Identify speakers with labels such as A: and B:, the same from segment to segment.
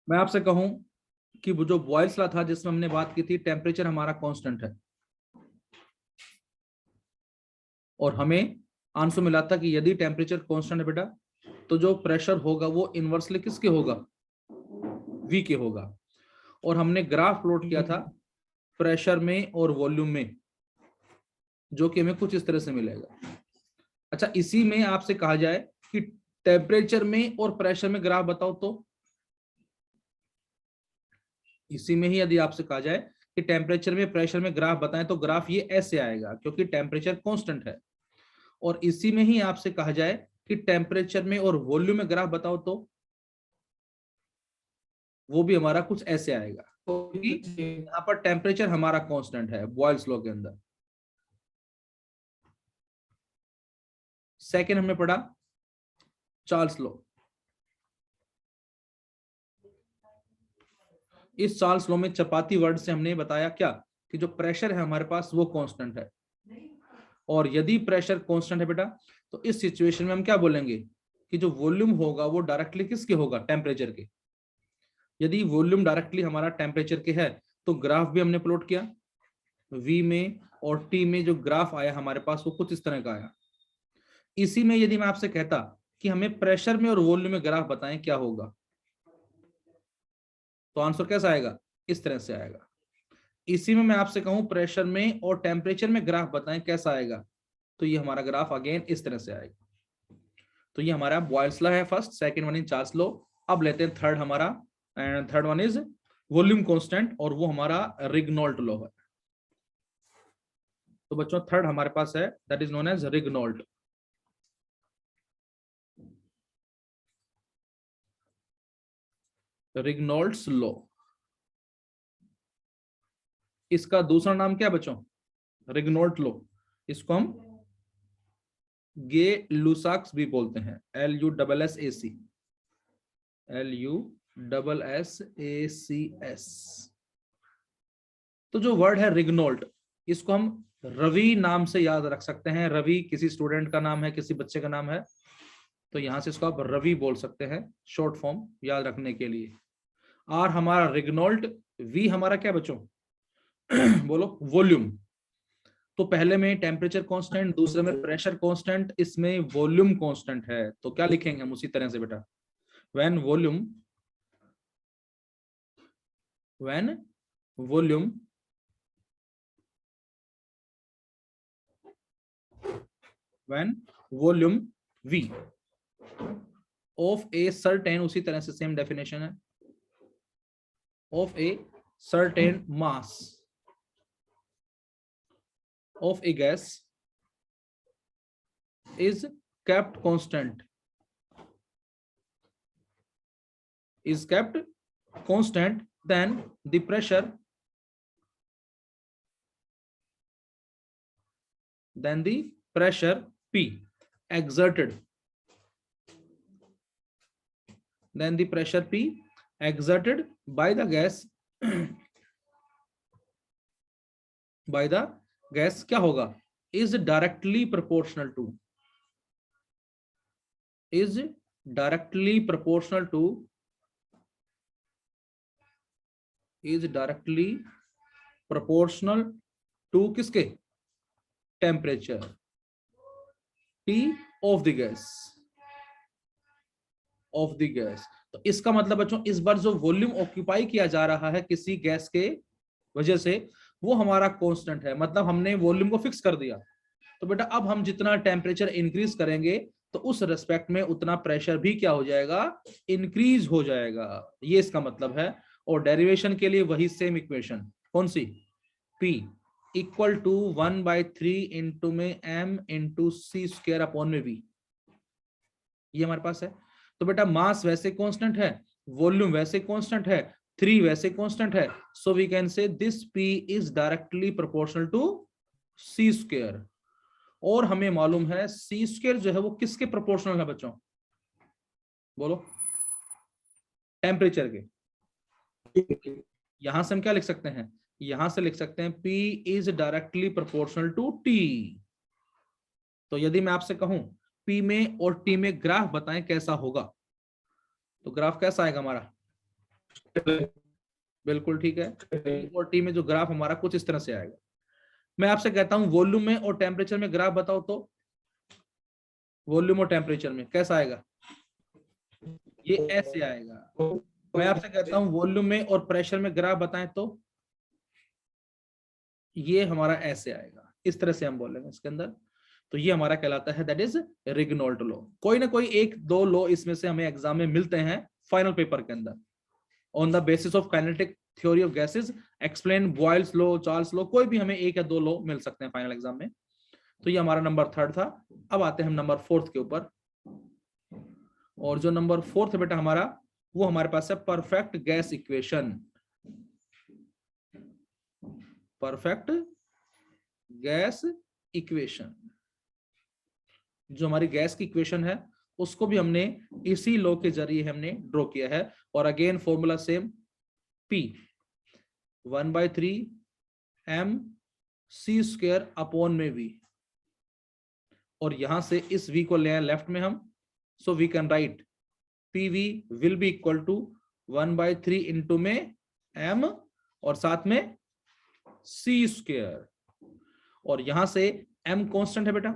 A: मैं आपसे कहूं कि वो जो बॉयल्स लॉ था जिसमें हमने बात की थी टेम्परेचर हमारा कांस्टेंट है और हमें आंसर मिला था कि यदि टेम्परेचर कांस्टेंट है बेटा तो जो प्रेशर होगा वो इनवर्सली किसके होगा, वी के होगा। और हमने ग्राफ प्लॉट किया था प्रेशर में और वॉल्यूम में, जो कि हमें कुछ इस तरह से मिलेगा। अच्छा, इसी में आपसे कहा जाए कि टेम्परेचर में और प्रेशर में ग्राफ बताओ, तो इसी में ही यदि आपसे कहा जाए कि टेम्परेचर में प्रेशर में ग्राफ बताएं तो ग्राफ ये ऐसे आएगा क्योंकि टेम्परेचर कांस्टेंट है। और इसी में ही आपसे कहा जाए कि टेम्परेचर में और वॉल्यूम में ग्राफ बताओ तो वो भी हमारा कुछ ऐसे आएगा क्योंकि यहाँ पर टेम्परेचर हमारा कांस्टेंट है बॉयल्स लॉ के अंदर। सेकेंड हमने पढ़ा चार्ल्स लॉ। इस चार्ल्स लॉ में चपाती वर्ड से हमने बताया क्या कि जो प्रेशर है हमारे पास वो कांस्टेंट है, और यदि प्रेशर कांस्टेंट है बेटा तो इस सिचुएशन में हम क्या बोलेंगे कि जो वॉल्यूम होगा वो डायरेक्टली किसके होगा, टेम्परेचर के। यदि वॉल्यूम डायरेक्टली हमारा टेम्परेचर के है तो ग्राफ भी हमने प्लॉट किया v में, और t में जो ग्राफ आया हमारे पास वो कुछ इस तरह का आया। इसी में यदि मैं आपसे कहता कि हमें प्रेशर में और वॉल्यूम में ग्राफ बताएं क्या होगा, तो आंसर कैसा आएगा, इस तरह से आएगा। इसी में मैं आपसे कहूं प्रेशर में और टेम्परेचर में ग्राफ बताएं कैसा आएगा, तो ये हमारा ग्राफ अगेन इस तरह से आएगा। तो ये हमारा बॉयल्स लॉ है first, second one is Charles law. अब लेते हैं थर्ड हमारा, and third one is volume constant, और वो हमारा रिग्नॉल्ट लॉ है। तो बच्चों थर्ड हमारे पास है दैट इज नोन एज रिग्नॉल्ट। रिग्नॉल्ट्स लॉ, इसका दूसरा नाम क्या है बच्चों, रिग्नॉल्ट लॉ। इसको हम गे लुसाक्स भी बोलते हैं, LUSSAC, LUSSACS। तो जो वर्ड है रिग्नॉल्ट, इसको हम रवि नाम से याद रख सकते हैं। रवि किसी स्टूडेंट का नाम है, किसी बच्चे का नाम है, तो यहां से इसको आप रवि बोल सकते हैं शॉर्ट फॉर्म याद रखने के लिए। और हमारा रिग्नॉल्ट, वी हमारा क्या बच्चों बोलो, वॉल्यूम। तो पहले में टेम्परेचर कांस्टेंट, दूसरे में प्रेशर कांस्टेंट, इसमें वॉल्यूम कांस्टेंट है, तो क्या लिखेंगे हम उसी तरह से बेटा, when volume when volume V of a certain, उसी तरह से सेम डेफिनेशन है, of a certain mass of a gas is kept constant, then the pressure P exerted, by the gas क्या होगा, is directly proportional to किसके, temperature T of the gas. तो इसका मतलब बच्चों इस बार जो वॉल्यूम ऑक्यूपाई किया जा रहा है किसी गैस के वजह से वो हमारा कांस्टेंट है, मतलब हमने वॉल्यूम को फिक्स कर दिया। तो बेटा अब हम जितना टेम्परेचर इंक्रीज करेंगे तो उस रेस्पेक्ट में उतना प्रेशर भी क्या हो जाएगा, इंक्रीज हो जाएगा, ये इसका मतलब है। और डेरिवेशन के लिए वही सेम इक्वेशन, कौन सी, P इक्वल टू 1/3 इंटू में m इंटू सी स्क्वायर अपॉन में v, ये हमारे पास है। तो बेटा मास वैसे कांस्टेंट है, वॉल्यूम वैसे कांस्टेंट है, 3 वैसे कांस्टेंट है, so we can say this P is directly proportional to C square. और हमें मालूम है सी स्क्वायर जो है वो किसके प्रोपोर्शनल है बच्चों, बोलो, टेम्परेचर के। यहां से हम क्या लिख सकते हैं, यहां से लिख सकते हैं P is directly proportional to T। तो यदि मैं आपसे कहूं P में और T में ग्राफ बताएं कैसा होगा, तो ग्राफ कैसा आएगा हमारा, बिल्कुल ठीक है। P और T में जो ग्राफ हमारा कुछ इस तरह से आएगा। मैं आपसे कहता हूं वॉल्यूम में और टेम्परेचर में ग्राफ बताओ, तो वॉल्यूम और टेम्परेचर में कैसा आएगा? ये ऐसे आएगा। मैं आपसे कहता हूं वॉल्यूम में और प्रेशर में ग्राफ बताएं, तो ये हमारा ऐसे आएगा। इस तरह से हम बोलेंगे इसके अंदर। तो ये हमारा कहलाता है दैट इज रिग्नोल्ट लॉ। कोई ना कोई एक दो लॉ इसमें से हमें एग्जाम में मिलते हैं फाइनल पेपर के अंदर। On the basis of kinetic theory of gases explain Boyle's law, Charles law, कोई भी हमें एक या दो लॉ मिल सकते हैं फाइनल एग्जाम में। तो ये हमारा नंबर 3 था। अब आते हैं हम नंबर 4 के ऊपर। और जो नंबर 4 है बेटा हमारा, वो हमारे पास है perfect gas equation. Perfect gas equation, जो हमारी गैस की इक्वेशन है उसको भी हमने इसी लॉ के जरिए हमने ड्रॉ किया है। और again formula same, P 1/3 mc² upon में V। और यहां से इस V को ले आए लेफ्ट में हम, so we can write PV will be equal to 1/3 into में m और साथ में c²। और यहां से m कांस्टेंट है बेटा,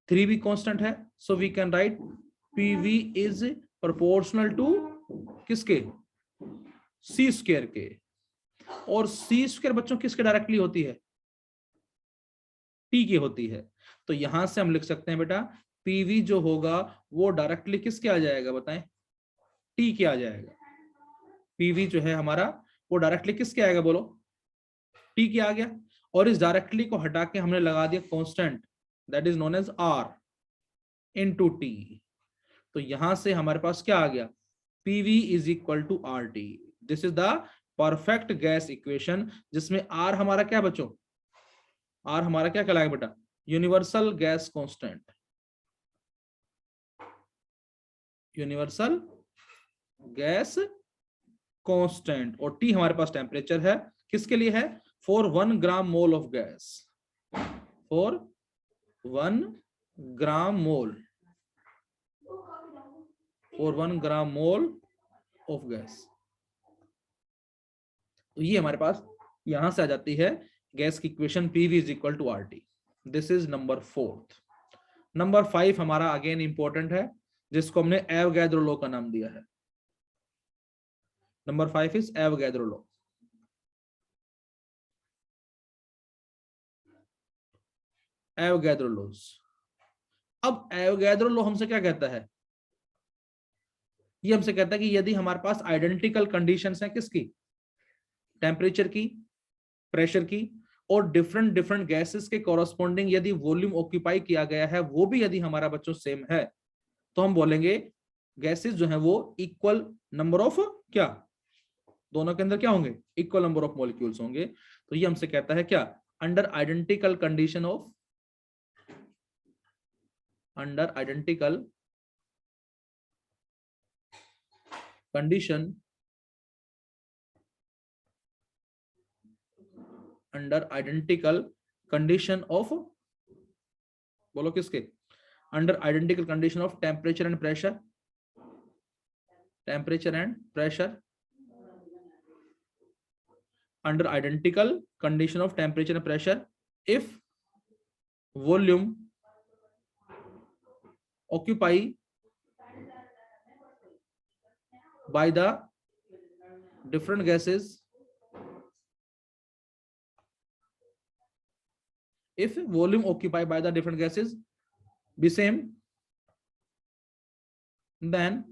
A: 3 भी कांस्टेंट है, so we can write PV is proportional to किसके? c² के। और c² बच्चों किसके डायरेक्टली होती है? T की होती है। तो यहां से हम लिख सकते हैं बेटा PV जो होगा वो डायरेक्टली किसके आ जाएगा बताएं? T के आ जाएगा। PV जो है हमारा वो डायरेक्टली किसके आएगा बोलो? T के आ गया। और इस डायरेक्टली को हटा के हमने लगा दिया constant, that is known as R into T। तो यहां से हमारे पास क्या आ गया? PV is equal to RT। This is the perfect gas equation, जिसमें R हमारा क्या बच्चों? R हमारा क्या कहलाएगा बेटा? Universal gas constant. Universal gas constant. और T हमारे पास टेम्परेचर है, किसके लिए है? For 1 gram mole of gas. For 1 gram mole, for 1 gram mole of gas. तो ये हमारे पास यहां से आ जाती है गैस की equation PV is equal to RT। This is number 4। Number 5 हमारा अगेन इंपॉर्टेंट है, जिसको हमने एवोगैड्रो लॉ का नाम दिया है। Number 5 is Avogadro law. Avogadro laws. अब एवोगैड्रो लॉ हमसे क्या कहता है? ये हमसे कहता है कि यदि हमारे पास आइडेंटिकल कंडीशंस हैं किसकी? टेम्परेचर की, प्रेशर की, और डिफरेंट डिफरेंट गैसेस के कॉरस्पॉन्डिंग यदि वॉल्यूम ऑक्यूपाई किया गया है, वो भी यदि हमारा बच्चों सेम है, तो हम बोलेंगे गैसेस जो है वो इक्वल नंबर ऑफ क्या? दोनों के अंदर क्या होंगे? इक्वल नंबर ऑफ मॉलिक्यूल्स होंगे। तो ये हमसे कहता है क्या? Under identical condition of, under identical condition, under identical condition of, बोलो किसके? Under identical condition of temperature and pressure, temperature and pressure, under identical condition of temperature and pressure if volume occupied by the different gases, if volume occupied by the different gases be same, then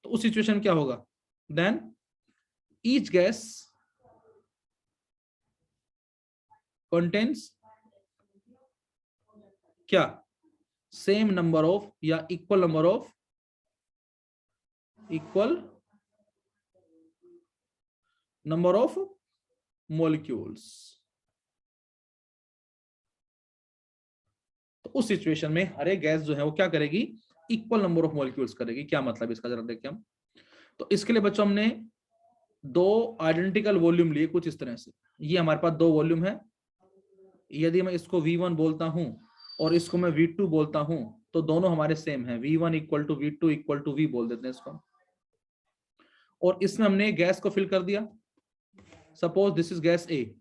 A: तो उस situation क्या होगा? then each gas contains क्या? Same number of या equal number of, equal number of molecules. तो उस situation में हर एक गैस जो है वो क्या करेगी? इक्वल नंबर ऑफ मॉलिक्यूल्स करेगी। क्या मतलब इसका जरा देखिए हम। तो इसके लिए बच्चों हमने दो आइडेंटिकल वॉल्यूम लिए कुछ इस तरह से। ये हमारे पास दो वॉल्यूम है। यदि मैं इसको V1 बोलता हूं और इसको मैं V2 बोलता हूं, तो दोनों हमारे सेम है। V1 equal to V2 equal to V बोल देते हैं इसको। और इसमें हमने गैस को फिल कर दिया, सपोज दिस इज गैस ए,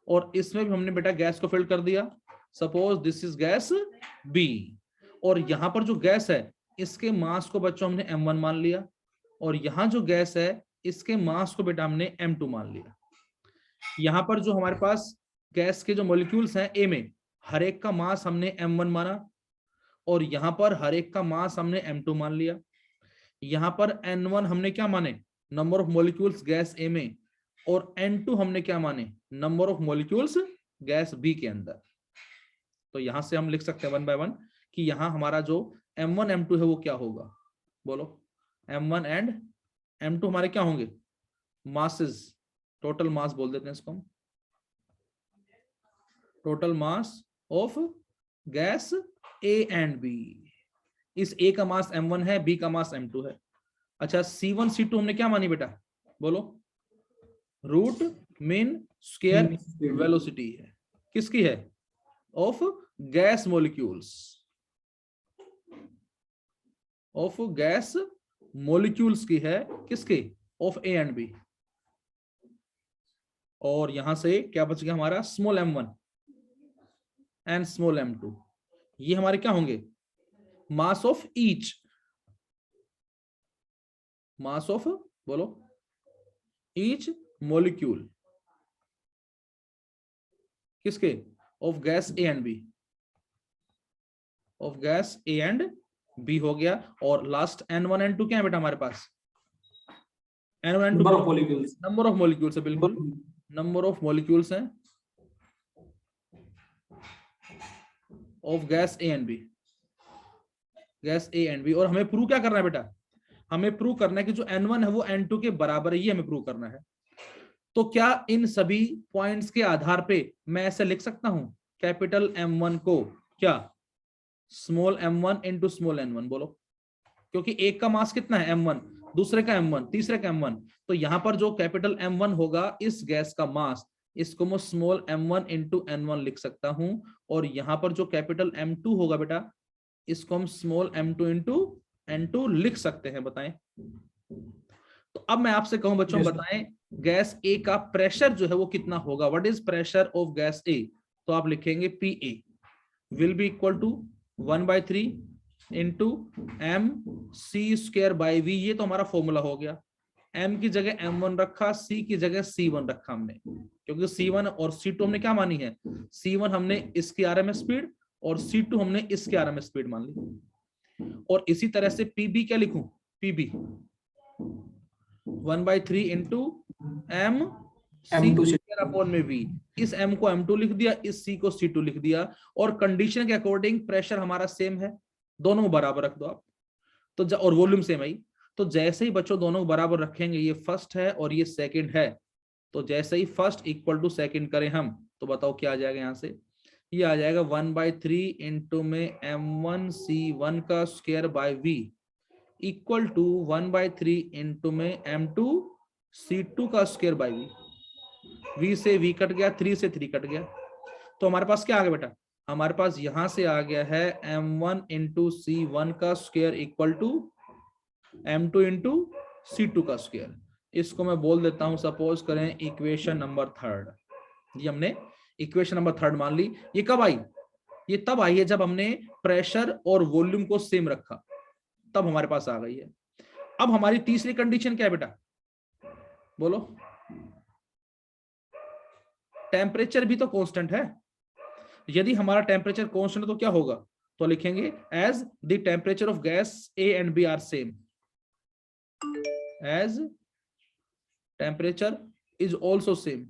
A: और इसमें भी हमने बेटा गैस को फिल कर दिया, suppose this is gas B. और यहां पर जो गैस है इसके मास को बच्चों हमने m1 मान लिया, और यहां जो गैस है इसके मास को बेटा हमने m2 मान लिया। यहां पर जो हमारे पास गैस के जो मॉलिक्यूल्स हैं ए में, हर एक का मास हमने m1 माना, और यहां पर हर एक का मास हमने m2 मान लिया। यहां पर n1 हमने क्या माने, number of molecules gas A में, और n2 हमने क्या माने, number of molecules gas B के अंदर। तो यहां से हम लिख सकते हैं 1 बाय 1 कि यहां हमारा जो m1 m2 है वो क्या होगा, बोलो। m1 एंड m2 हमारे क्या होंगे, मासेस, टोटल मास बोल देते हैं इसको हम, total mass of gas A and B. इस ए का मास m1 है, बी का मास m2 है। अच्छा, C1 C2 हमने क्या मानी बेटा, बोलो, रूट मीन स्क्वायर वेलोसिटी है, किसकी है, of gas molecules, of gas molecules की है, किसके, ऑफ ए एंड बी। और यहां से क्या बच गया हमारा, small m1 and small m2, ये हमारे क्या होंगे, mass of each, mass of, बोलो, ईच मॉलिक्यूल, किसके, of gas A and B, of gas A and B हो गया। और लास्ट n1 n2 क्या है बेटा हमारे पास, n1 n2
B: number of molecules,
A: number of molecules है, बिल्कुल नंबर ऑफ मॉलिक्यूल्स हैं of gas A and B, gas A and B. और हमें प्रूव क्या करना है बेटा, हमें प्रूव करना है कि जो n1 है वो n2 के बराबर है, ये हमें प्रूव करना है। तो क्या इन सभी पॉइंट्स के आधार पे मैं ऐसे लिख सकता हूं, कैपिटल M1 को क्या, small m1 into small n1, बोलो, क्योंकि एक का मास कितना है m1, दूसरे का m1, तीसरे का m1, तो यहां पर जो कैपिटल M1 होगा इस गैस का मास, इसको मैं स्मॉल m1 इंटू n1 लिख सकता हूं। और यहां पर जो कैपिटल M2 होगा बेटा, इसको हम स्मॉल m2 इंटू n2 लिख सकते हैं, बताएं। तो अब मैं आपसे कहूं बच्चों, बताएं गैस ए का प्रेशर जो है वो कितना होगा, what is pressure of gas A. तो आप लिखेंगे PA will be equal to 1/3 into mc² v, ये तो हमारा फॉर्मूला हो गया। m की जगह m1 रखा, c की जगह c1 रखा हमने, क्योंकि c1 और c2 हमने क्या मानी है, c1 हमने इसकी RMS स्पीड और c2 हमने इसकी RMS स्पीड मान ली। और इसी तरह से pb क्या लिखूं, pb 1/3 इंटू m/v, इस m को m2 लिख दिया, इस c को c2 लिख दिया, और कंडीशन के अकॉर्डिंग प्रेशर हमारा सेम है, दोनों को बराबर रख दो आप, तो और वॉल्यूम सेम है। तो जैसे ही बच्चों दोनों को बराबर रखेंगे, ये फर्स्ट है और ये सेकंड है, तो जैसे ही फर्स्ट इक्वल टू सेकंड करें हम, तो बताओ क्या आ जाएगा, यहां से ये आ जाएगा 1/3 इंटू में m1c1 का square by v equal to 1/3 into में m2c2 का स्क्वायर बाय v से v कट गया, 3 से 3 कट गया, तो हमारे पास क्या आ गया बेटा, हमारे पास यहां से आ गया है m1 इंटू c1 का square equal to m2 into c2 का स्क्वायर। इसको मैं बोल देता हूं, सपोज करें इक्वेशन नंबर 3, ये हमने इक्वेशन नंबर 3 मान ली। ये कब आई, ये तब आई है जब हमने प्रेशर और वॉल्यूम को सेम रखा, तब हमारे पास आ गई है। अब हमारी तीसरी कंडीशन क्या है बेटा, बोलो, टेम्परेचर भी तो कांस्टेंट है। यदि हमारा टेम्परेचर कांस्टेंट तो क्या होगा, तो लिखेंगे as the temperature of gas A and B are same, as temperature is also same.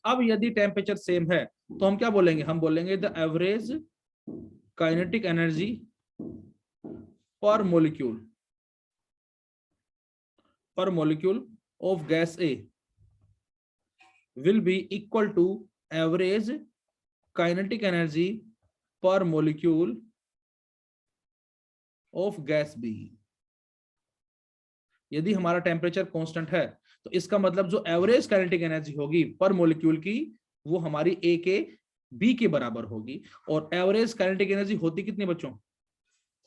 A: अब यदि टेम्परेचर सेम है तो हम क्या बोलेंगे, हम बोलेंगे द एवरेज काइनेटिक एनर्जी पर molecule of gas A will be equal to average kinetic energy per molecule of gas B। यदि हमारा टेम्परेचर कांस्टेंट है तो इसका मतलब जो एवरेज काइनेटिक एनर्जी होगी पर मॉलिक्यूल की, वो हमारी ए के बी के बराबर होगी। और एवरेज काइनेटिक एनर्जी होती कितनी बच्चों,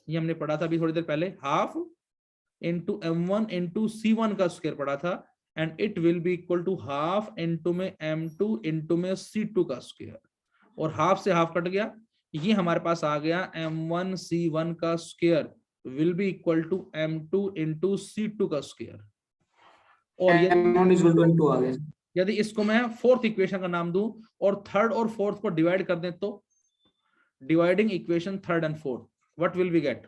A: ये हमने पढ़ा था अभी थोड़ी देर पहले, half into m1 into c1 का स्क्वायर पड़ा था, and it will be equal to half into में m2 इंटू में c2 का स्क्वायर, और हाफ से हाफ कट गया, ये हमारे पास आ गया m1 c1 का square will be equal to m2 into c2 का स्क्वायर। और यदि इसको मैं फोर्थ इक्वेशन का नाम दूं और थर्ड और फोर्थ को डिवाइड कर दें, तो dividing equation third and fourth, what will we get?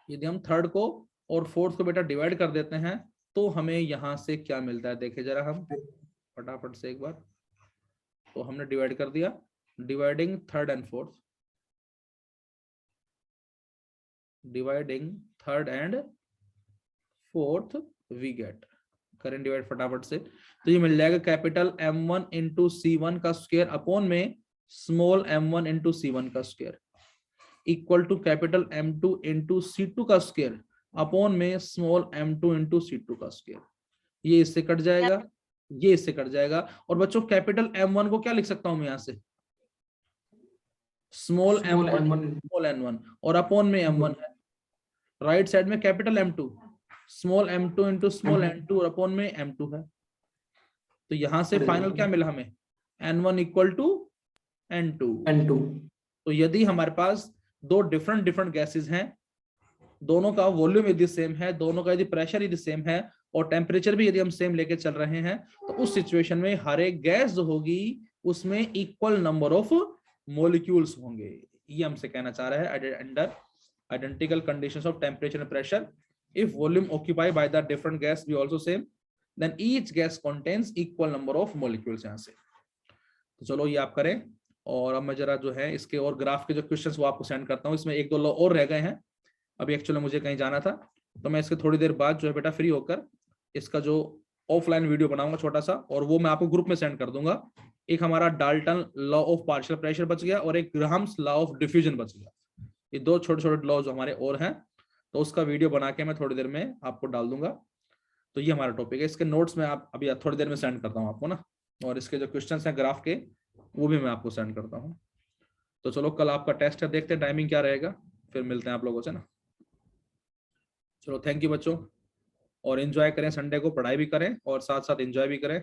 A: यदि हम थर्ड को और फोर्थ को बेटा डिवाइड कर देते हैं तो हमें यहां से क्या मिलता है, देखे जरा हम फटाफट से एक बार। तो हमने डिवाइड कर दिया, dividing third and fourth, dividing third and fourth we get, करेंट डिवाइड फटाफट से। तो ये मिल जाएगा कैपिटल M1 इंटू C1 का स्क्वायर अपॉन में स्मॉल m1 इंटू C1 का square equal to capital M2 into C2 का स्क्वायर अपॉन में स्मॉल m2 इंटू C2 का स्क्वायर। ये इससे कट जाएगा, ये इससे कट जाएगा, और बच्चों कैपिटल M1 को क्या लिख सकता हूं मैं यहां से? स्मॉल m1 स्मॉल n1, और अपॉन में m1 है, राइट साइड में capital M2 small m2 into small n2 और अपॉन में m2 है। तो यहां से फाइनल क्या मिला हमें? n1 equal to n2। तो यदि हमारे पास दो डिफरेंट गैसेस हैं, दोनों का वॉल्यूम यदि सेम है, दोनों का यदि प्रेशर यदि सेम है और टेम्परेचर भी यदि हम सेम लेके चल रहे हैं, तो उस सिचुएशन में हर एक गैस जो होगी उसमें इक्वल नंबर ऑफ मॉलिक्यूल्स होंगे। ये हमसे कहना चाह रहा है under identical conditions of temperature and pressure, if volume occupied by the different gas be also same, then each gas contains equal number of molecules। यहाँ से तो चलो ये आप करें, और अब मैं जरा जो है इसके और ग्राफ के जो क्वेश्चंस वो आपको सेंड करता हूँ। इसमें एक दो लॉ और रह गए हैं, अभी एक्चुअली मुझे कहीं जाना था, तो मैं इसके थोड़ी देर बाद जो है बेटा फ्री होकर इसका जो ऑफलाइन वीडियो बनाऊंगा छोटा सा, और वो मैं आपको ग्रुप में सेंड कर दूंगा। एक हमारा Dalton law of partial pressure बच गया और एक ग्राहम्स लॉ ऑफ डिफ्यूजन बच गया। ये दो छोटे छोटे लॉ जो हमारे और हैं, तो उसका वीडियो बना के मैं थोड़ी देर में आपको डाल दूंगा। तो ये हमारा टॉपिक है, इसके नोट्स में आप अभी थोड़ी देर में सेंड करता हूँ आपको ना, और इसके जो क्वेश्चंस हैं ग्राफ के वो भी मैं आपको सेंड करता हूँ। तो चलो कल आपका टेस्ट है, देखते हैं टाइमिंग क्या रहेगा, फिर मिलते हैं आप लोगों से ना। चलो थैंक यू बच्चों, और एंजॉय करें संडे को, पढ़ाई भी करें और साथ साथ एंजॉय भी करें।